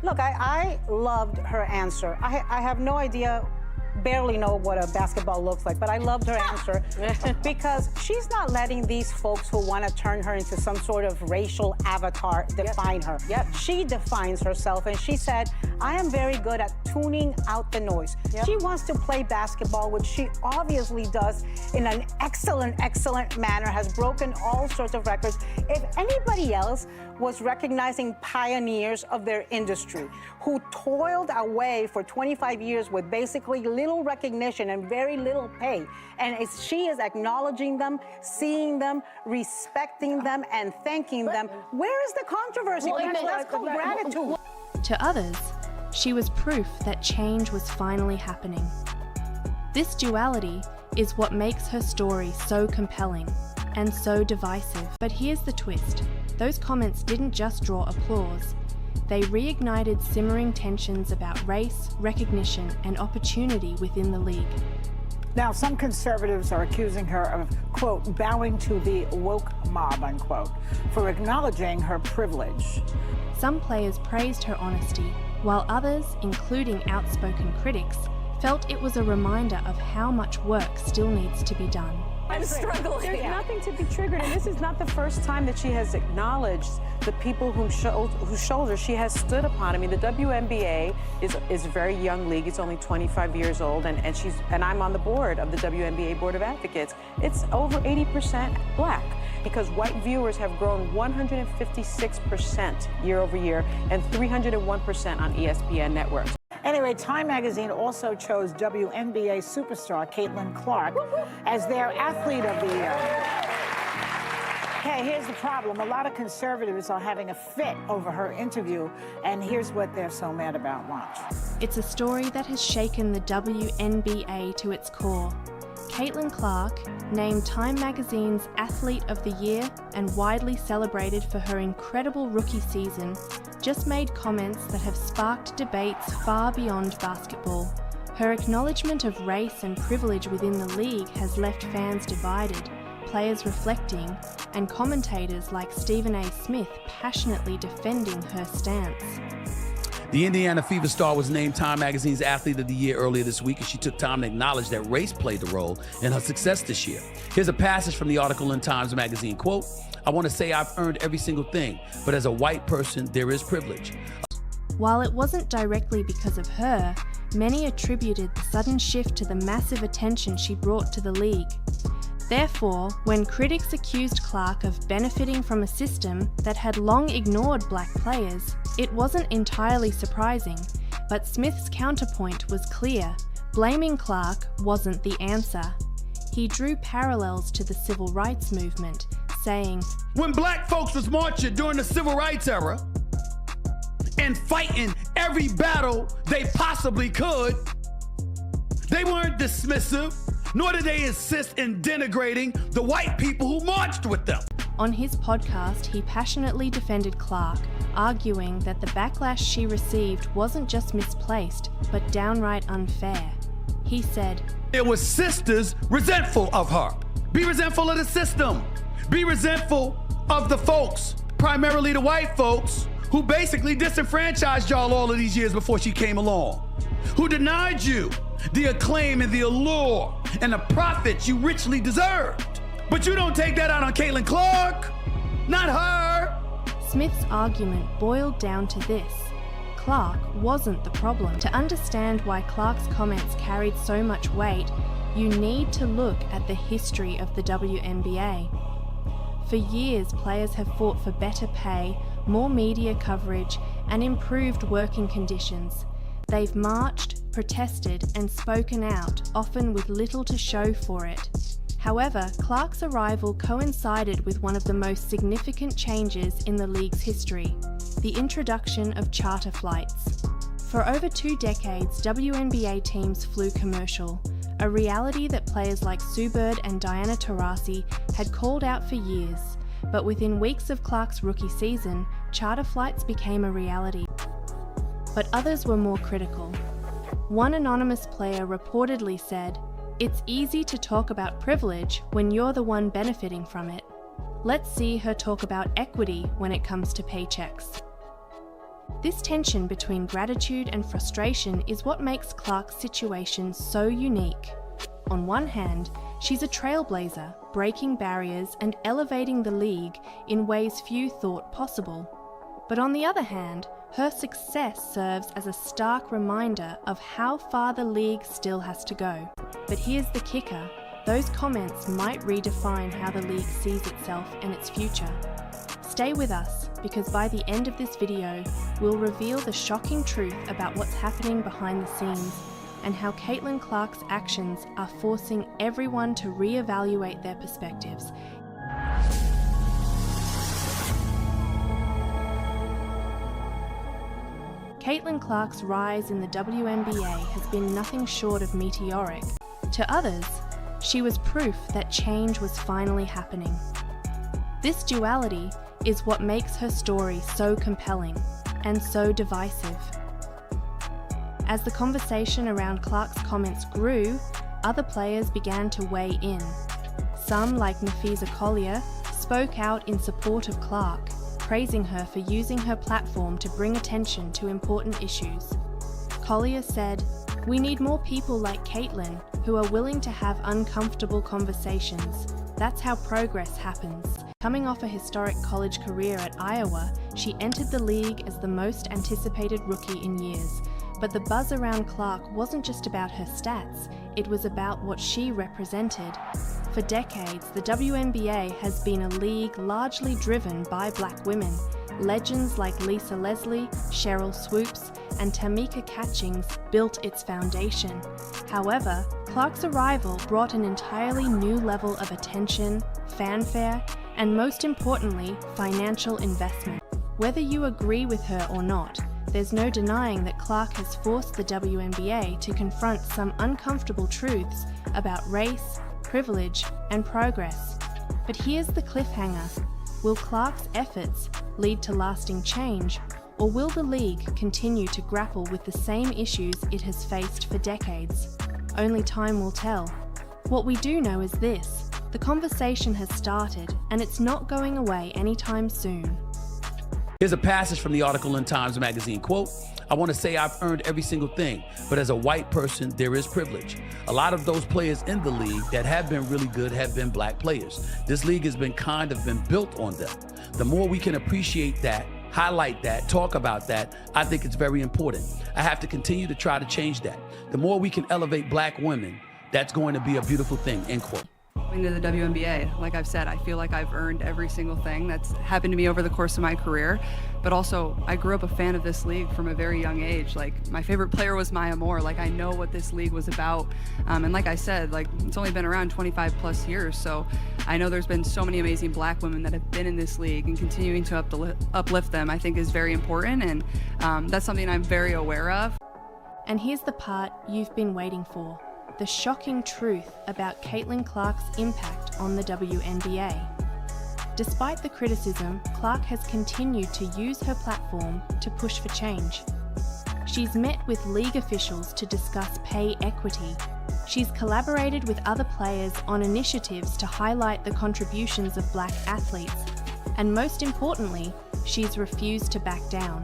Look, I loved her answer. I have no idea, barely know what a basketball looks like, but I loved her answer because she's not letting these folks who want to turn her into some sort of racial avatar define her. She defines herself, and she said, I am very good at tuning out the noise. She wants to play basketball, which she obviously does in an excellent manner, has broken all sorts of records. If anybody else was recognizing pioneers of their industry who toiled away for 25 years with basically little recognition and very little pay, and she is acknowledging them, seeing them, respecting them, and thanking them, where is the controversy? That's called gratitude. To others, she was proof that change was finally happening. This duality is what makes her story so compelling and so divisive. But here's the twist. Those comments didn't just draw applause. They reignited simmering tensions about race, recognition, and opportunity within the league. Now, some conservatives are accusing her of, quote, bowing to the woke mob, unquote, for acknowledging her privilege. Some players praised her honesty, while others, including outspoken critics, felt it was a reminder of how much work still needs to be done. I'm struggling. There's nothing to be triggered, and this is not the first time that she has acknowledged the people whose shoulders she has stood upon. I mean, the WNBA is a very young league. It's only 25 years old, and I'm on the board of the WNBA Board of Advocates. It's over 80% black, because white viewers have grown 156% year over year and 301% on ESPN networks. Anyway, Time magazine also chose WNBA superstar Caitlin Clark as their athlete of the year. Okay, here's the problem. A lot of conservatives are having a fit over her interview, and here's what they're so mad about. Watch. It's a story that has shaken the WNBA to its core. Caitlin Clark, named Time magazine's Athlete of the Year and widely celebrated for her incredible rookie season, just made comments that have sparked debates far beyond basketball. Her acknowledgement of race and privilege within the league has left fans divided, players reflecting, and commentators like Stephen A. Smith passionately defending her stance. The Indiana Fever star was named Time magazine's Athlete of the Year earlier this week, and she took time to acknowledge that race played a role in her success this year. Here's a passage from the article in Times magazine, quote, I want to say I've earned every single thing, but as a white person, there is privilege. While it wasn't directly because of her, many attributed the sudden shift to the massive attention she brought to the league. Therefore, when critics accused Clark of benefiting from a system that had long ignored black players, it wasn't entirely surprising, but Smith's counterpoint was clear. Blaming Clark wasn't the answer. He drew parallels to the civil rights movement, saying, When black folks was marching during the civil rights era and fighting every battle they possibly could, they weren't dismissive, nor did they insist in denigrating the white people who marched with them. On his podcast, he passionately defended Clark, arguing that the backlash she received wasn't just misplaced, but downright unfair. He said, It was sisters resentful of her. Be resentful of the system. Be resentful of the folks, primarily the white folks, who basically disenfranchised y'all all of these years before she came along, who denied you the acclaim and the allure and the profits you richly deserved. But you don't take that out on Caitlin Clark. Not her. Smith's argument boiled down to this. Clark wasn't the problem. To understand why Clark's comments carried so much weight, you need to look at the history of the WNBA. For years, players have fought for better pay, more media coverage, and improved working conditions. They've marched, protested, and spoken out, often with little to show for it. However, Clark's arrival coincided with one of the most significant changes in the league's history, the introduction of charter flights. For over 2 decades, WNBA teams flew commercial, a reality that players like Sue Bird and Diana Taurasi had called out for years. But within weeks of Clark's rookie season, charter flights became a reality. But others were more critical. One anonymous player reportedly said, "It's easy to talk about privilege when you're the one benefiting from it. Let's see her talk about equity when it comes to paychecks." This tension between gratitude and frustration is what makes Clark's situation so unique. On one hand, she's a trailblazer, breaking barriers and elevating the league in ways few thought possible. But on the other hand, her success serves as a stark reminder of how far the league still has to go. But here's the kicker: those comments might redefine how the league sees itself and its future. Stay with us, because by the end of this video, we'll reveal the shocking truth about what's happening behind the scenes and how Caitlin Clark's actions are forcing everyone to reevaluate their perspectives. Caitlin Clark's rise in the WNBA has been nothing short of meteoric. To others, she was proof that change was finally happening. This duality is what makes her story so compelling and so divisive. As the conversation around Clark's comments grew, other players began to weigh in. Some, like Napheesa Collier, spoke out in support of Clark, praising her for using her platform to bring attention to important issues. Collier said, "We need more people like Caitlin who are willing to have uncomfortable conversations. That's how progress happens." Coming off a historic college career at Iowa, she entered the league as the most anticipated rookie in years. But the buzz around Clark wasn't just about her stats, it was about what she represented. For decades, the WNBA has been a league largely driven by Black women. Legends like Lisa Leslie, Cheryl Swoops, and Tamika Catchings built its foundation. However, Clark's arrival brought an entirely new level of attention, fanfare, and most importantly, financial investment. Whether you agree with her or not, there's no denying that Clark has forced the WNBA to confront some uncomfortable truths about race, privilege, and progress. But here's the cliffhanger. Will Clark's efforts lead to lasting change, or will the league continue to grapple with the same issues it has faced for decades? Only time will tell. What we do know is this: the conversation has started, and it's not going away anytime soon. Here's a passage from the article in Times Magazine. Quote, "I want to say I've earned every single thing, but as a white person, there is privilege. A lot of those players in the league that have been really good have been Black players. This league has been built on them. The more we can appreciate that, highlight that, talk about that, I think it's very important. I have to continue to try to change that. The more we can elevate Black women, that's going to be a beautiful thing," end quote. Into the WNBA, like I've said, I feel like I've earned every single thing that's happened to me over the course of my career. But also, I grew up a fan of this league from a very young age. Like, my favorite player was Maya Moore. Like, I know what this league was about. And like I said, like, it's only been around 25 plus years. So I know there's been so many amazing Black women that have been in this league, and continuing to uplift them, I think, is very important. And that's something I'm very aware of. And here's the part you've been waiting for: the shocking truth about Caitlin Clark's impact on the WNBA. Despite the criticism, Clark has continued to use her platform to push for change. She's met with league officials to discuss pay equity. She's collaborated with other players on initiatives to highlight the contributions of Black athletes. And most importantly, she's refused to back down.